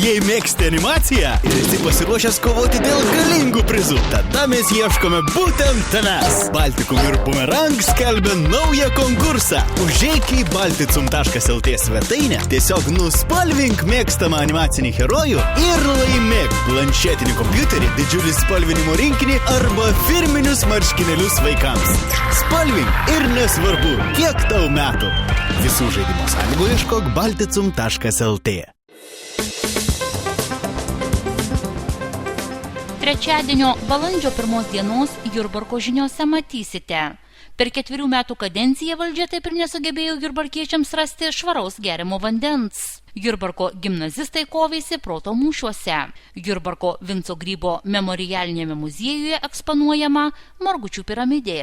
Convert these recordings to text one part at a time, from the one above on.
Jei mėgsti animaciją ir esi pasiruošęs kovoti dėl galingų prizų, tada mes ieškome būtent tavęs. Baltikum ir Bumerang skelbia naują konkursą. Užeik į balticum.lt svetainę, tiesiog nuspalvink mėgstamą animacinį herojų ir laimėk planšetinį kompiuterį, didžiulį spalvinimo rinkinį arba firminius marškinėlius vaikams. Spalvink ir nesvarbu, kiek tau metų. Visų žaidimo sąlygų ieškok balticum.lt. Trečiadienio balandžio 1 dienos Jurbarko žiniose matysite. Per 4 metų kadenciją valdžia taip ir nesugebėjo jurbarkiečiams rasti švaraus geriamo vandens. Jurbarko gimnazistai kovėsi proto mūšiuose. Jurbarko Vinco Grybo memorialinėme muziejuje eksponuojama Margučių piramidė.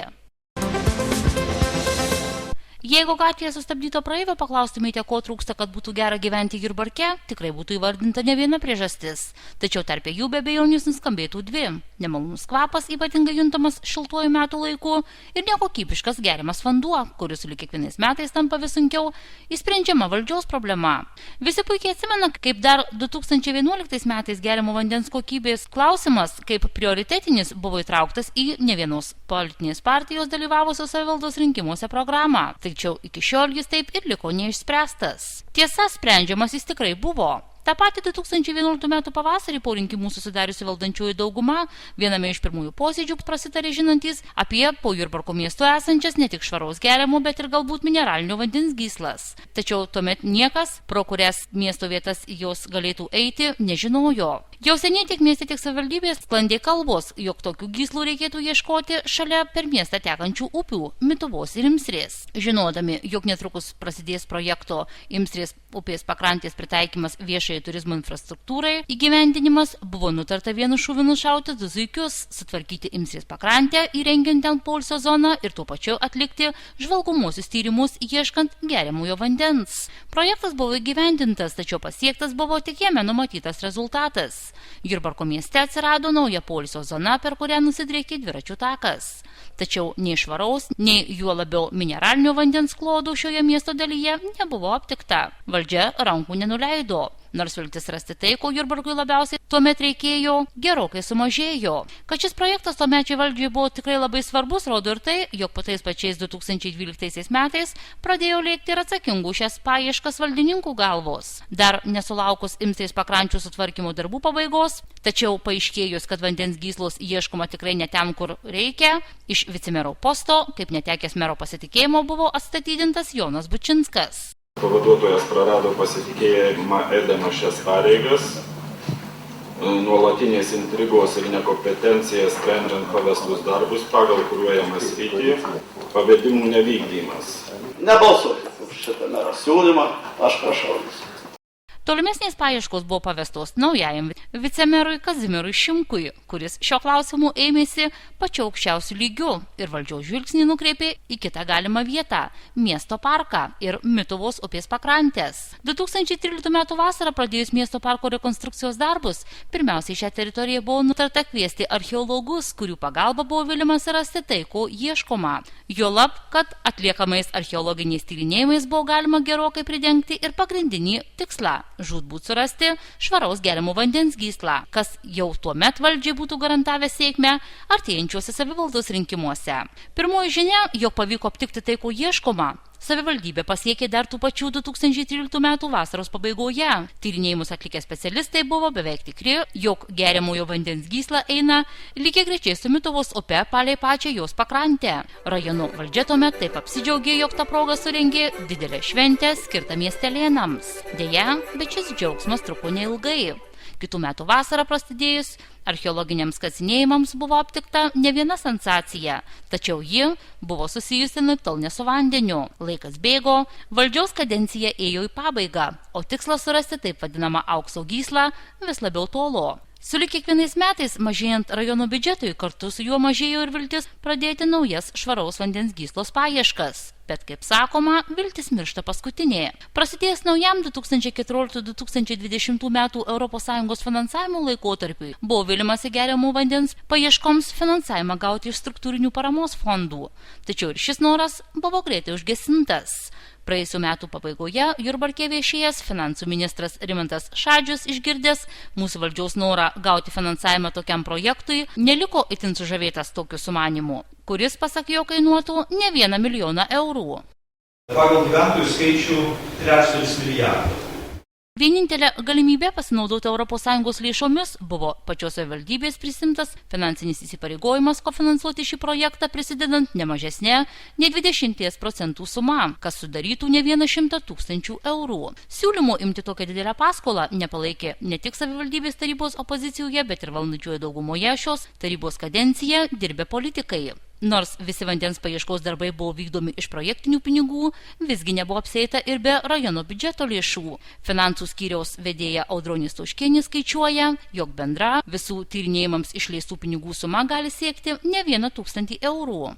Jeigu gatvėje sustabdyto praeivio paklaustumėte, ko trūksta, kad būtų gera gyventi Jurbarke, tikrai būtų įvardinta ne viena priežastis. Tačiau tarp jų be abejonės nuskambėtų 2. Nemalonus kvapas, ypatingai juntamas šiltuoju metų laiku, ir nekokybiškas geriamas vanduo, kuris lyg kiekvienais metais tampa vis sunkiau įsprendžiama valdžios problema. Visi puikiai atsimena, kaip dar 2011 metais geriamo vandens kokybės klausimas kaip prioritetinis buvo įtrauktas į ne vienos politinės partijos dalyvavusios savivaldos rinkimuose programą. Tačiau iki šiol jis taip ir liko neišspręstas. Tiesa, sprendžiamas jis tikrai buvo. Ta pati 2011 metų pavasarį po rinkimų susidariusi valdančiųjų dauguma viename iš pirmųjų posėdžių prasitarė žinantys apie po Jurbarko miesto esančias ne tik švaraus geriamo, bet ir galbūt mineralinio vandens gyslas. Tačiau tuomet niekas, pro kurias miesto vietas jos galėtų eiti, nežinojo. Jau seniai tiek mieste, tiek savivaldybės sklandė kalbos, jog tokių gyslų reikėtų ieškoti šalia per miestą tekančių upių – Mituvos ir Imsrės. Žinodami, jog netrukus prasidės projekto Imsrės upės pakrantės pritaikymas viešai turizmo infrastruktūrai, įgyvendinimas buvo nutarta vienu šūviu nušauti 2 zuikius, sutvarkyti Imsrės pakrantę, įrengiant ten poilsio zoną ir tuo pačiu atlikti žvalgomuosius tyrimus ieškant geriamojo vandens. Projektas buvo įgyvendintas, tačiau pasiektas buvo tik jame numatytas rezultatas. Jurbarko mieste atsirado nauja poilsio zona, per kurią nusidriekė dviračių takas. Tačiau nei švaraus, nei juo labiau mineralinio vandens klodų šioje miesto dalyje nebuvo aptikta. Valdžia rankų nenuleido. Nors viltis rasti tai, ko Jurbarkui labiausiai tuomet reikėjo, gerokai sumažėjo. Kad šis projektas tuomečiai valdžiai buvo tikrai labai svarbus, rodo ir tai, jog po tais pačiais 2012 metais pradėjo lėkti ir atsakingų šias paieškas valdininkų galvos. Dar nesulaukus Imsrės pakrančių sutvarkymo darbų pabaigos, tačiau paaiškėjus, kad vandens gyslos ieškoma tikrai ne ten, kur reikia, iš vicemero posto, kaip netekęs mero pasitikėjimo, buvo atstatydintas Jonas Bučinskas. Pavaduotojas prarado pasitikėjimą eidamas šias pareigas, nuolatinės intrigos ir nekompetencijas sprendžiant pavestus darbus pagal kuruojamą sritį, pavedimų nevykdymas. Nebalsuokit už šitą mero siūlymą, aš prašau jūs. Tolimesnės paieškos buvo pavestos naujajam vicemerui Kazimierui Šimkui, kuris šio klausimu ėmėsi pačiu aukščiausiu lygiu ir valdžios žvilgsnį nukreipė į kitą galimą vietą – miesto parką ir Mituvos upės pakrantės. 2013 metų vasarą pradėjus miesto parko rekonstrukcijos darbus, pirmiausiai šią teritoriją buvo nutarta kviesti archeologus, kurių pagalba buvo vilimas rasti tai, ko ieškoma. Juolab, kad atliekamais archeologiniais tyrinėjimais buvo galima gerokai pridengti ir pagrindinį tikslą – žūtbūt surasti švaraus geriamo vandens gyslą, kas jau tuomet valdžiai būtų garantavę sėkmę artėjančiuose savivaldos rinkimuose. Pirmoji žinia, jog pavyko aptikti tai, ko ieškoma, savivaldybė pasiekė dar tų pačių 2013 metų vasaros pabaigoje. Tyrinėjimus atlikę specialistai buvo beveik tikri, jog geriamojo vandens gysla eina lygiagrečiai su Mituvos upe palei pačią jos pakrantę. Rajono valdžia tuomet taip apsidžiaugė, jog tą progą surengė didelę šventę skirtą miestelėnams. Deja, bet šis džiaugsmas truko neilgai. Kitų metų vasarą prasidėjus archeologiniams kasinėjimams buvo aptikta ne viena sensacija, tačiau ji buvo susijusi anaiptol ne su vandeniu. Laikas bėgo, valdžios kadencija ėjo į pabaigą, o tikslas surasti taip vadinamą aukso gyslą vis labiau tolo. Sulig kiekvienais metais, mažėjant rajono biudžetui, kartu su juo mažėjo ir viltis pradėti naujas švaraus vandens gyslos paieškas. Bet, kaip sakoma, viltis miršta paskutinė. Prasidėjus naujam 2014-2020 metų ES finansavimo laikotarpiui, buvo vilimasi geriamų vandens paieškoms finansavimą gauti iš struktūrinių paramos fondų. Tačiau ir šis noras buvo greitai užgesintas. Praėjusių metų pabaigoje Jurbarke viešėjęs finansų ministras Rimantas Šadžius išgirdęs mūsų valdžiaus norą gauti finansavimą tokiam projektui, neliko itin sužavėtas tokiu sumanymu, kuris, pasak jo, kainuotų ne 1 milijoną eurų. Pagal gyventojų skaičių 3,3 milijardo. Vienintelė galimybė pasinaudoti ES lėšomis buvo pačios savivaldybės prisimtas finansinis įsipareigojimas kofinansuoti šį projektą, prisidedant ne mažesnė nei 20% sumą, kas sudarytų ne 100 000 eurų. Siūlymų imti tokią didelę paskolą nepalaikė ne tik savivaldybės tarybos opozicijoje, bet ir valdančioje daugumoje šios tarybos kadenciją dirbę politikai. Nors visi vandens paieškos darbai buvo vykdomi iš projektinių pinigų, visgi nebuvo apsieita ir be rajono biudžeto lėšų. Finansų skyriaus vedėja Audronė Stauškienė skaičiuoja, jog bendra visų tyrinėjimams išleistų pinigų suma gali siekti ne 1 000 eurų.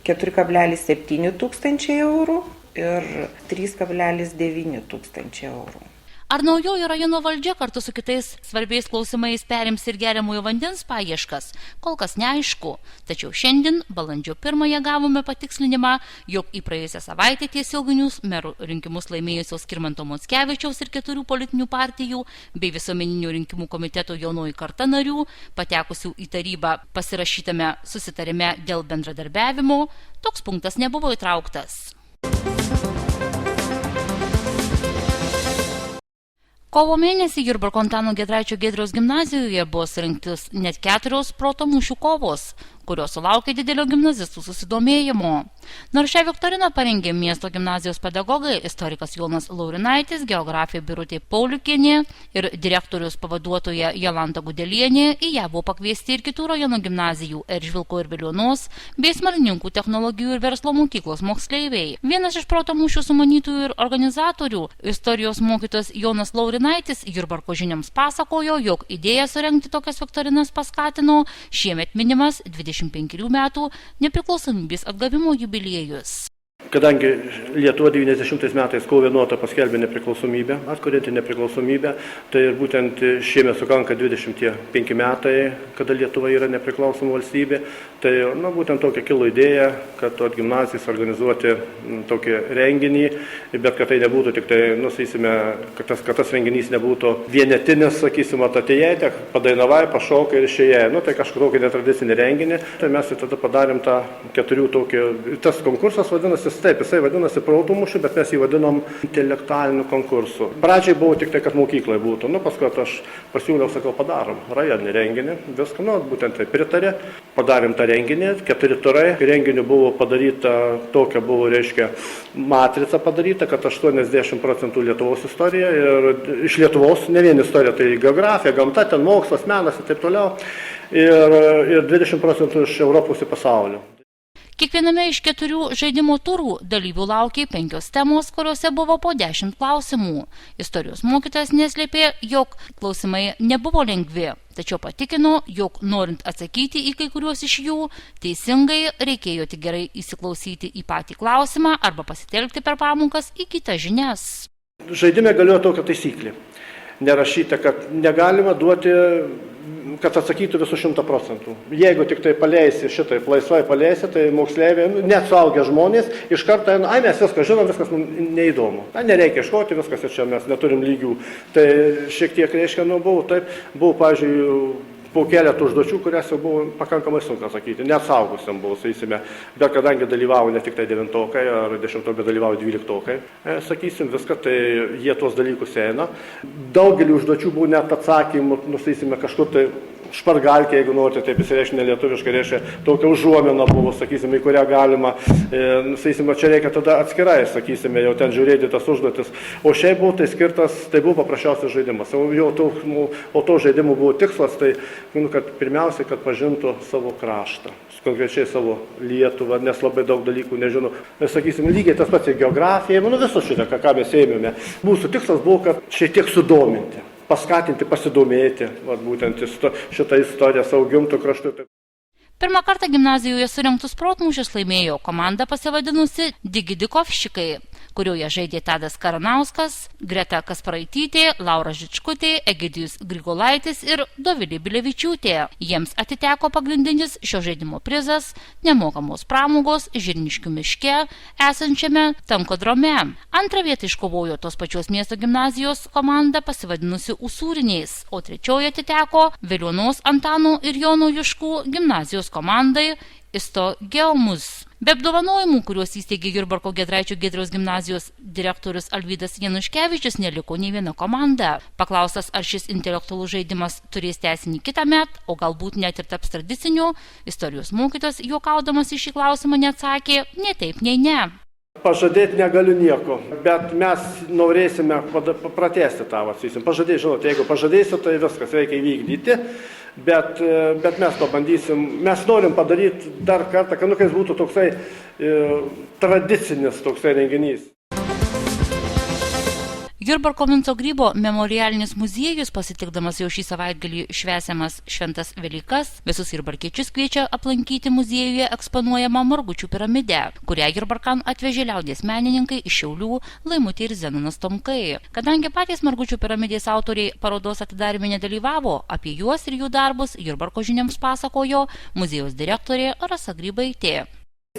4,7 tūkstančiai eurų ir 3,9 tūkstančiai eurų. Ar naujoji rajono valdžia kartu su kitais svarbiais klausimais perims ir geriamojo vandens paieškas, kol kas neaišku. Tačiau šiandien, balandžio 1, gavome patikslinimą, jog į praėjusią savaitę tiesioginius merų rinkimus laimėjusios Skirmanto Mockevičiaus ir 4 politinių partijų bei visuomeninių rinkimų komiteto jaunoji karta narių, patekusių į tarybą pasirašytame susitarime dėl bendradarbiavimo, toks punktas nebuvo įtrauktas. Kovo mėnesį Jurbarko Antano Giedraičio Giedriaus gimnazijoje buvo surinktis net 4 proto mūšių kovos, kurios sulaukė didelio gimnazistų susidomėjimo. Nors šią viktoriną parengė miesto gimnazijos pedagogai, istorikas Jonas Laurinaitis, geografė Birutė Pauliukienė ir direktorius pavaduotoja Jolanta Gudelienė, į ją buvo pakviesti ir kitų rajono gimnazijų Eržvilko ir Veliuonos bei Smalininkų technologijų ir verslo mokyklos moksleiviai. Vienas iš proto mūšių sumanytojų ir organizatorių, istorijos mokytojas Jonas Laurinaitis, Jurbarko žinioms pasakojo, jog idėją surengti tokias viktorinas paskatino šiemet minimas 25 metų nepriklausomybės atgavimo jubiliejus. Kadangi Lietuva 90 metais kovo 11 paskelbė nepriklausomybę, atkurianti nepriklausomybę, tai būtent šiemet sukanka 25 metai, kada Lietuva yra nepriklausoma valstybė. Tai būtent tokia kilo idėja, kad gimnazijas organizuoti tokį renginį, bet kad tai nebūtų tik tai, kad tas renginys nebūtų vienetinis, sakysime, atėjai, padainavai, pašokai ir išėjai. Tai kažkokį netradicinį renginį. Tai mes tada padarėm tą 4 tokį, tas konkursas vadinasi, taip, jisai vadinasi protų mūšių, bet mes jį vadinom intelektualiniu konkursu. Pradžiai buvo tik tai, kad mokyklai būtų. Paskui aš pasiūliau, sakau, padarom rajoninį renginį, viską, būtent tai pritarė. Padarėm tą renginį, 4 turai. Renginių buvo padaryta, tokia buvo, matrica padaryta, kad 80% Lietuvos istorija ir iš Lietuvos, ne vien istorija, tai geografija, gamta, ten mokslas, menas ir taip toliau. Ir 20% iš Europos ir pasaulio. Kiekviename iš 4 žaidimo turų dalyvių laukė 5 temos, kuriuose buvo po 10 klausimų. Istorijos mokytojas neslėpė, jog klausimai nebuvo lengvi, tačiau patikino, jog norint atsakyti į kai kuriuos iš jų, teisingai reikėjo tik gerai įsiklausyti į patį klausimą arba pasitelkti per pamokas į kitas žinias. Žaidime galioja tokia taisyklė. Nerašyta, kad negalima duoti, kad atsakytų visų 100%. Jeigu tik tai paleisi šitaip, laisvai paleisi, tai moksleiviai, net suaugę žmonės, iš karto, mes viską žinom, viskas neįdomu. Nereikia iškoti, viskas ir čia mes neturim lygių. Tai šiek tiek buvo, pavyzdžiui, po keletų užduočių, kurias jau buvo pakankamai sunku atsakyti, net saugusiam buvo, sakysime, bet kadangi dalyvavo ne tik tai 9-okai ar 10-okai, bet dalyvavo 12-okai, sakysim, viską, tai jie tuos dalykus eina. Daugelį užduočių buvo net atsakymų, sakysime, kažkur tai špargalkė, jeigu norite, taip įsireiškia nelietuviškai, reiškia, tokia užuomina buvo, sakysime, į kurią galima, sakysime, čia reikia tada atskirai, sakysime, jau ten žiūrėti tas užduotis. O šiaip buvo tai skirtas, tai buvo paprasčiausias žaidimas. O to žaidimų buvo tikslas, tai, kad pirmiausiai, kad pažintų savo kraštą, konkrečiai savo Lietuvą, nes labai daug dalykų nežinau. Sakysim, lygiai tas pats ir geografija, viso šitą, ką mes ėmėme. Mūsų tikslas buvo, kad šiek tiek sudominti, paskatinti, pasidomėti, būtent šitą istoriją savo gimtų kraštų. Pirmą kartą gimnazijoje surengtus protmūšius laimėjo komanda pasivadinusi Digidikovščikai. kurioje žaidė Tadas Karanauskas, Greta Kasparaitytė, Laura Žičkutė, Egidijus Grigolaitis ir Dovilė Bilevičiūtė. Jiems atiteko pagrindinis šio žaidimo prizas – nemokamos pramogos Žirniškių miške esančiame Tankodrome. Antrą vietą iškovojo tos pačios miesto gimnazijos komanda pasivadinusi Usūriniais, o trečioji atiteko Veliuonos Antano ir Jono Juškų gimnazijos komandai Isto Geomus. Be apdovanojimų, kuriuos įsteigė Jurbarko Giedraičio Giedriaus gimnazijos direktorius Alvydas Januškevičius, neliko nei viena komanda. Paklaustas, ar šis intelektualus žaidimas turės tęsinį kitąmet, o galbūt net ir taps tradiciniu, istorijos mokytojas juokaudamas į šį klausimą neatsakė nei taip, nei ne. Pažadėti negaliu nieko, bet mes norėsime pratęsti tą, pažadėti, žinot, jeigu pažadėsi, tai viskas reikia įvykdyti, bet mes pabandysim, mes norim padaryti dar kartą, kad jis būtų toksai tradicinis toksai renginys. Jurbarko Vinco Grybo memorialinis muziejus, pasitikdamas jau šį savaitgalį švęsiamas Šventas Velykas, visus jurbarkiečius kviečia aplankyti muziejuje eksponuojamą Margučių piramidę, kurią Jurbarkan atvežė liaudies menininkai iš Šiaulių Laimutė ir Zenonas Tomkai. Kadangi patys Margučių piramidės autoriai parodos atidarime nedalyvavo, apie juos ir jų darbus Jurbarko žinioms pasakojo muziejaus direktorė Rasa Grybaitė.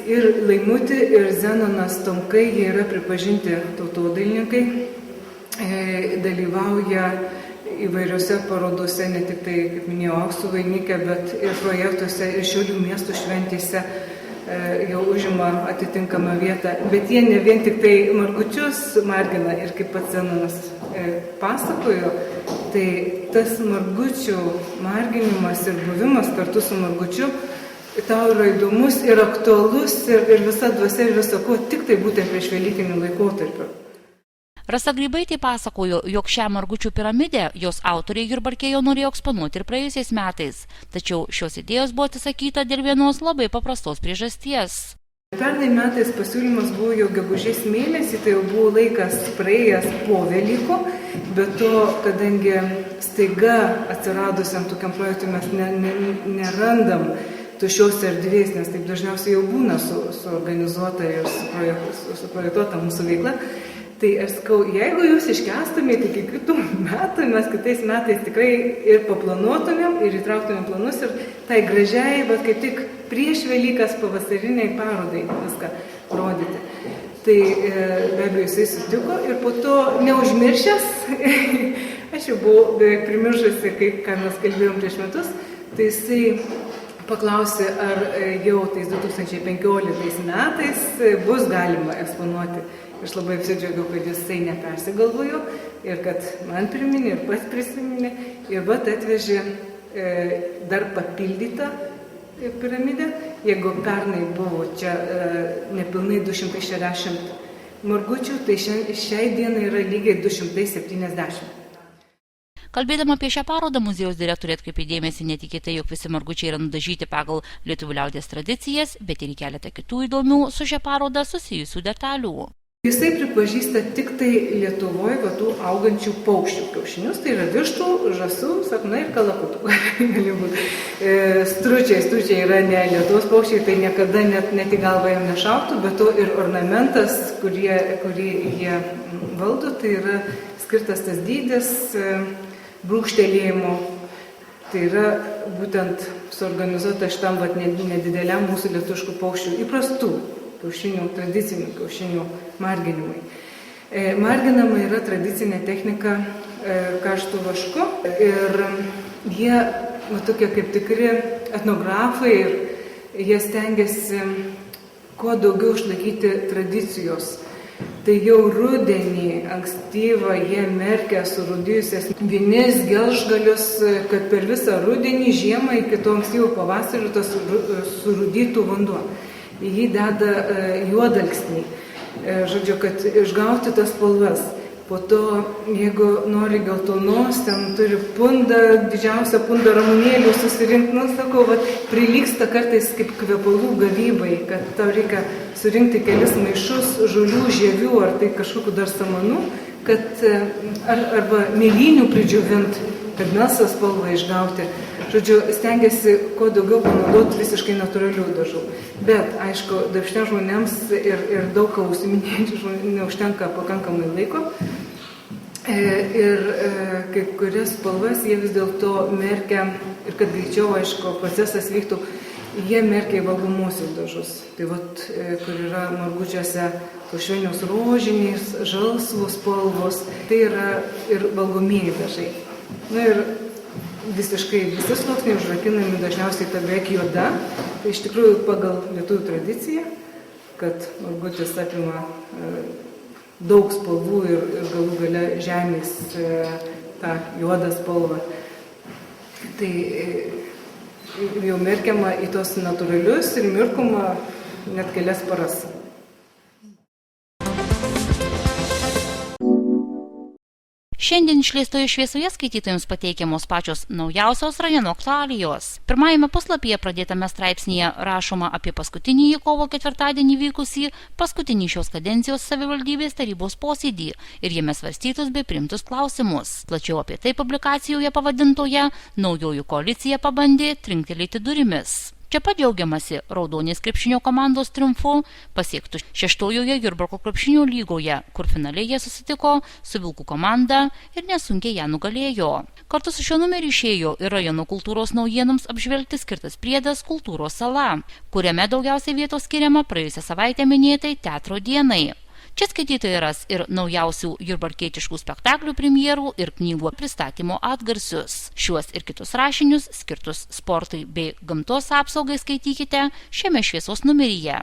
Ir Laimutė ir Zenonas Tomkai, jie yra pripažinti tautodailininkai. Dalyvauja įvairiose parodose, ne tik tai, kaip minėjau, Auksų vainike, bet ir projektuose, ir Šiaulių miestų šventėse jau užima atitinkamą vietą. Bet jie ne vien tik tai margučius margina ir kaip pats Zenonas pasakojo, tai tas margučių marginimas ir buvimas kartu su margučiu tau yra įdomus ir aktualus ir visa dvasia ir viso ko tik tai būtent prieš velykinių laikotarpių. Rasa Grybaitė pasakojo, jog šią Margučių piramidę jos autoriai Jurbarke jau norėjo eksponuoti ir praėjusiais metais, tačiau šios idėjos buvo atsisakyta dėl vienos labai paprastos priežasties. Pernai metais pasiūlymas buvo jau gegužės mėnesį, tai jau buvo laikas praėjęs po Velykų, bet to, kadangi staiga atsiradusiam tokiam projektui mes nerandam tuščios erdvės, nes taip dažniausiai jau būna suorganizuota ir suprojektuota mūsų veikla. Tai aš sakau, jeigu jūs iškęstumėte iki kitų metų, mes kitais metais tikrai ir paplanuotumėm, ir įtrauktumėm planus ir tai gražiai, bet kaip tik prieš Velykas pavasariniai parodai viską rodyti. Tai be abejo jisai sutiko ir po to neužmiršęs, aš jau buvau beveik primiršusi, ką mes kalbėjom prieš metus, tai jisai paklausė, ar jau tais 2015 metais bus galima eksponuoti. Aš labai apsidžiaugiau, kad jisai nepersigalvojo ir kad man priminė ir pats prisiminė ir vat atvežė dar papildytą piramidę. Jeigu pernai buvo čia nepilnai 260 margučių, tai šiai dienai yra lygiai 270. Kalbėdama apie šią parodą, muziejaus direktorė atkreipė dėmesį ne tik į tai, jog visi margučiai yra nudažyti pagal lietuvių liaudies tradicijas, bet ir į keletą kitų įdomių su šia paroda susijusių detalių. Jisai pripažįsta tik tai Lietuvoje tų augančių paukščių kiaušinius, tai yra vištų, žąsų, sapnai ir kalakutų. Stručiai yra ne Lietuvos paukščiai, tai niekada net į galvą jam nešautų, bet to ir ornamentas, kurį jie valdo, tai yra skirtas tas dydis brūkštelėjimo. Tai yra būtent suorganizuota šitam nedideliam mūsų lietuviškų paukščių įprastų kiaušinių, tradicinių kiaušinių marginimui. Marginama yra tradicinė technika karštų vašku ir jie tokie kaip tikri etnografai ir jie stengiasi kuo daugiau išlaikyti tradicijos. Tai jau rudenį ankstyvą jie merkia surūdijusias vinis, gelžgalius, kad per visą rudenį, žiemą iki to ankstyvo pavasario tas surūdytų vanduo. Į jį deda juodalksnį, žodžiu, kad išgauti tas spalvas. Po to, jeigu nori geltonos, ten turi pundą, didžiausią pundą ramunėlių susirinkti, sakau, prilygsta kartais kaip kvepalų gavybai, kad tau reikia surinkti kelis maišus žolių, žievių ar tai kažkokių dar samanų, kad arba mėlynių pridžiuvinti, kad melsvą spalvą išgauti. Žodžiu, stengiasi kuo daugiau panaudoti visiškai natūralių dažų. Bet, aišku, darbštiems žmonėms ir daug ką užsiminėjančių žmonių neužtenka pakankamai laiko. Ir kai kurias spalvas jie vis dėlto merkia, ir kad greičiau, aišku, procesas vyktų, jie merkia į valgomuosius dažus. Tai vat, kur yra margučiuose švelnios rožiniais, žalsvos spalvos, tai yra ir valgomieji dažai. Na ir visiškai visi sluoksniai užrakinami dažniausiai ta beveik juoda. Tai iš tikrųjų pagal lietuvių tradiciją, kad margutis apima daug spalvų ir galų gale žemės tą juodą spalvą. Tai jau merkiama į tos natūralius ir mirkoma net kelias paras. Šiandien išleistoje šviesoje skaitytojams pateikiamos pačios naujausios rajono aktualijos. Pirmajame puslapyje pradėtame straipsnyje rašoma apie paskutinį kovo 4 vykusį paskutinį šios kadencijos savivaldybės tarybos posėdį ir jame svarstytus bei priimtus klausimus. Plačiau apie tai publikacijoje pavadintoje Naujoji koalicija pabandė trinktelėti durimis. Čia pat džiaugiamasi Raudonės krepšinio komandos triumfu pasiektų 6-ojoje Jurbarko krepšinio lygoje, kur finaliai jie susitiko su Vilkų komanda ir nesunkiai ją nugalėjo. Kartu su šiuo numeriu išėjo ir rajono kultūros naujienoms apžvelgti skirtas priedas Kultūros sala, kuriame daugiausiai vietos skiriama praėjusią savaitę minėtai teatro dienai. Čia skaitytojai ras ir naujausių jurbarkietiškų spektaklių premjerų ir knygų pristatymo atgarsius. Šiuos ir kitus rašinius, skirtus sportui bei gamtos apsaugai skaitykite šiame šviesos numeryje.